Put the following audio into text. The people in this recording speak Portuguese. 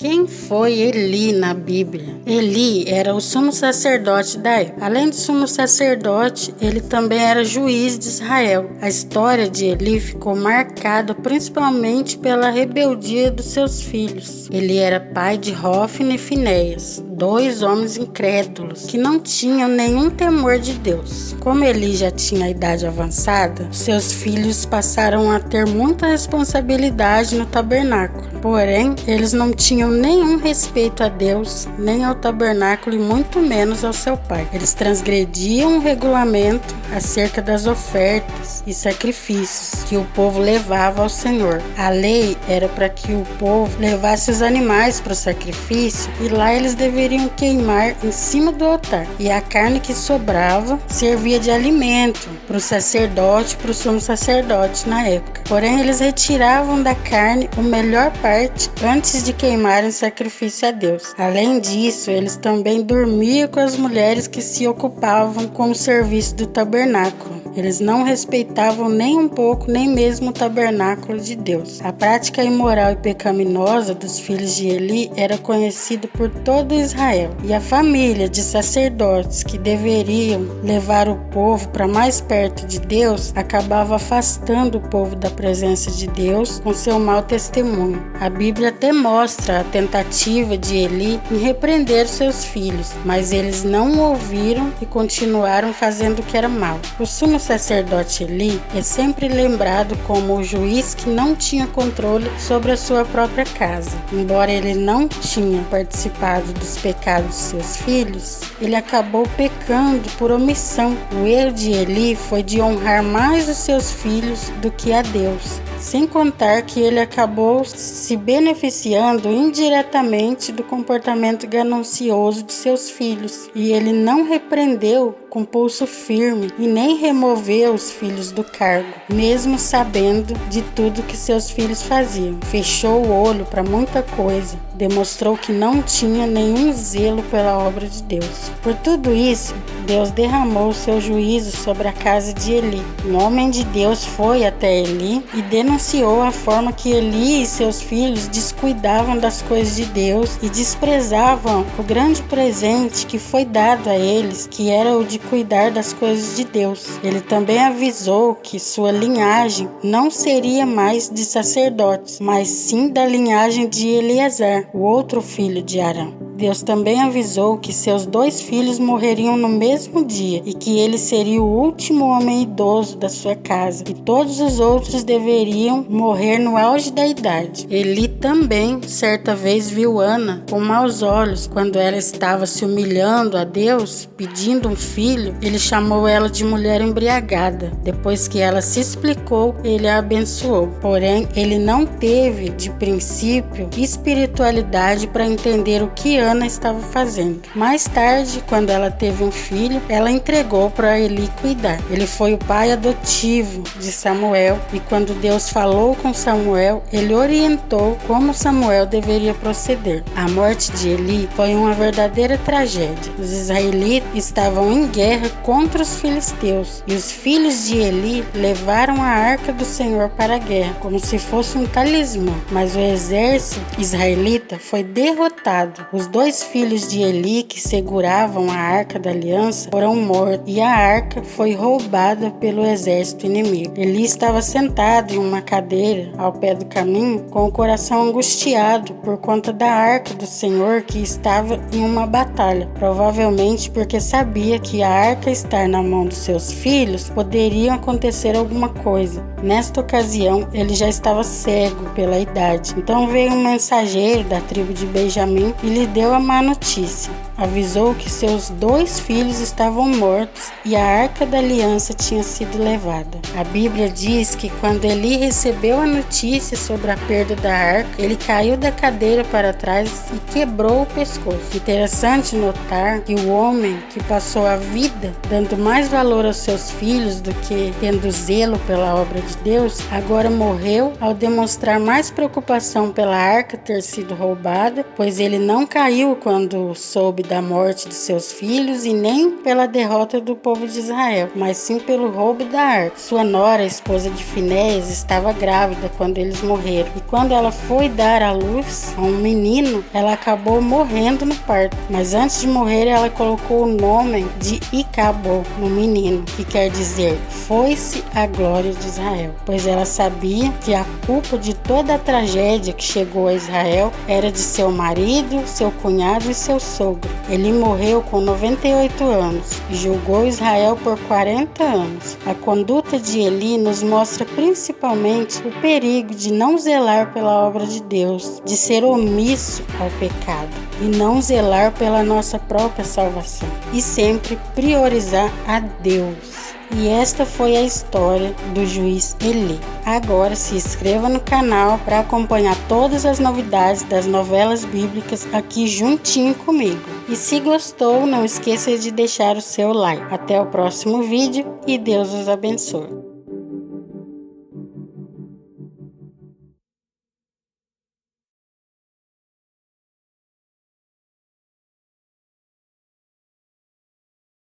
Quem foi Eli na Bíblia? Eli era o sumo sacerdote da época. Além de sumo sacerdote, ele também era juiz de Israel. A história de Eli ficou marcada principalmente pela rebeldia dos seus filhos. Ele era pai de Hofni e Finéias, dois homens incrédulos que não tinham nenhum temor de Deus. Como Eli já tinha a idade avançada, seus filhos passaram a ter muita responsabilidade no tabernáculo. Porém, eles não tinham nenhum respeito a Deus, nem ao tabernáculo e muito menos ao seu pai. Eles transgrediam o regulamento acerca das ofertas e sacrifícios que o povo levava ao Senhor. A lei era para que o povo levasse os animais para o sacrifício e lá eles deveriam queimar em cima do altar. E a carne que sobrava servia de alimento para o sacerdote, para o sumo sacerdote na época. Porém, eles retiravam da carne o melhor parte antes de queimarem sacrifício a Deus. Além disso, eles também dormiam com as mulheres que se ocupavam com o serviço do tabernáculo. Eles não respeitavam nem um pouco, nem mesmo o tabernáculo de Deus. A prática imoral e pecaminosa dos filhos de Eli era conhecida por todo Israel. E a família de sacerdotes que deveriam levar o povo para mais perto de Deus acabava afastando o povo da presença de Deus com seu mau testemunho. A Bíblia até mostra a tentativa de Eli em repreender seus filhos, mas eles não ouviram e continuaram fazendo o que era mal. O sumo sacerdote Eli é sempre lembrado como o juiz que não tinha controle sobre a sua própria casa. Embora ele não tinha participado dos pecados de seus filhos, ele acabou pecando por omissão. O erro de Eli foi de honrar mais os seus filhos do que a Deus, sem contar que ele acabou se beneficiando indiretamente do comportamento ganancioso de seus filhos. E ele não repreendeu com pulso firme e nem removeu os filhos do cargo, mesmo sabendo de tudo que seus filhos faziam. Fechou o olho para muita coisa, demonstrou que não tinha nenhum zelo pela obra de Deus. Por tudo isso, Deus derramou seu juízo sobre a casa de Eli. Um homem de Deus foi até Eli e denunciou a forma que Eli e seus filhos descuidavam das coisas de Deus e desprezavam o grande presente que foi dado a eles, que era o de cuidar das coisas de Deus. Ele também avisou que sua linhagem não seria mais de sacerdotes, mas sim da linhagem de Eleazar, o outro filho de Arão. Deus também avisou que seus dois filhos morreriam no mesmo dia e que ele seria o último homem idoso da sua casa e todos os outros deveriam morrer no auge da idade. Eli também certa vez viu Ana com maus olhos quando ela estava se humilhando a Deus pedindo um filho. Ele chamou ela de mulher embriagada. Depois que ela se explicou, ele a abençoou. Porém, ele não teve de princípio espiritualidade para entender o que Ana estava fazendo. Mais tarde, quando ela teve um filho, ela entregou para Eli cuidar. Ele foi o pai adotivo de Samuel e quando Deus falou com Samuel, ele orientou como Samuel deveria proceder. A morte de Eli foi uma verdadeira tragédia. Os israelitas estavam em guerra contra os filisteus e os filhos de Eli levaram a arca do Senhor para a guerra, como se fosse um talismã. Mas o exército israelita foi derrotado. Os dois filhos de Eli que seguravam a arca da aliança foram mortos e a arca foi roubada pelo exército inimigo. Eli estava sentado em uma cadeira ao pé do caminho com o coração angustiado por conta da arca do Senhor que estava em uma batalha, provavelmente porque sabia que a arca estar na mão dos seus filhos poderia acontecer alguma coisa. Nesta ocasião, ele já estava cego pela idade. Então veio um mensageiro da tribo de Benjamim e lhe deu a má notícia. Avisou que seus dois filhos estavam mortos e a arca da aliança tinha sido levada. A Bíblia diz que quando Eli recebeu a notícia sobre a perda da arca, ele caiu da cadeira para trás e quebrou o pescoço. Interessante notar que o homem que passou a vida dando mais valor aos seus filhos do que tendo zelo pela obra de Deus, agora morreu ao demonstrar mais preocupação pela arca ter sido roubada, pois ele não caiu caiu quando soube da morte de seus filhos e nem pela derrota do povo de Israel, mas sim pelo roubo da arca. Sua nora, a esposa de Finéias, estava grávida quando eles morreram. E quando ela foi dar à luz a um menino, ela acabou morrendo no parto. Mas antes de morrer, ela colocou o nome de Icabô no menino, que quer dizer, foi-se a glória de Israel. Pois ela sabia que a culpa de toda a tragédia que chegou a Israel era de seu marido, seu cunhado e seu sogro. Ele morreu com 98 anos e julgou Israel por 40 anos. A conduta de Eli nos mostra principalmente o perigo de não zelar pela obra de Deus, de ser omisso ao pecado e não zelar pela nossa própria salvação e sempre priorizar a Deus. E esta foi a história do juiz Eli. Agora se inscreva no canal para acompanhar todas as novidades das novelas bíblicas aqui juntinho comigo. E se gostou, não esqueça de deixar o seu like. Até o próximo vídeo e Deus os abençoe.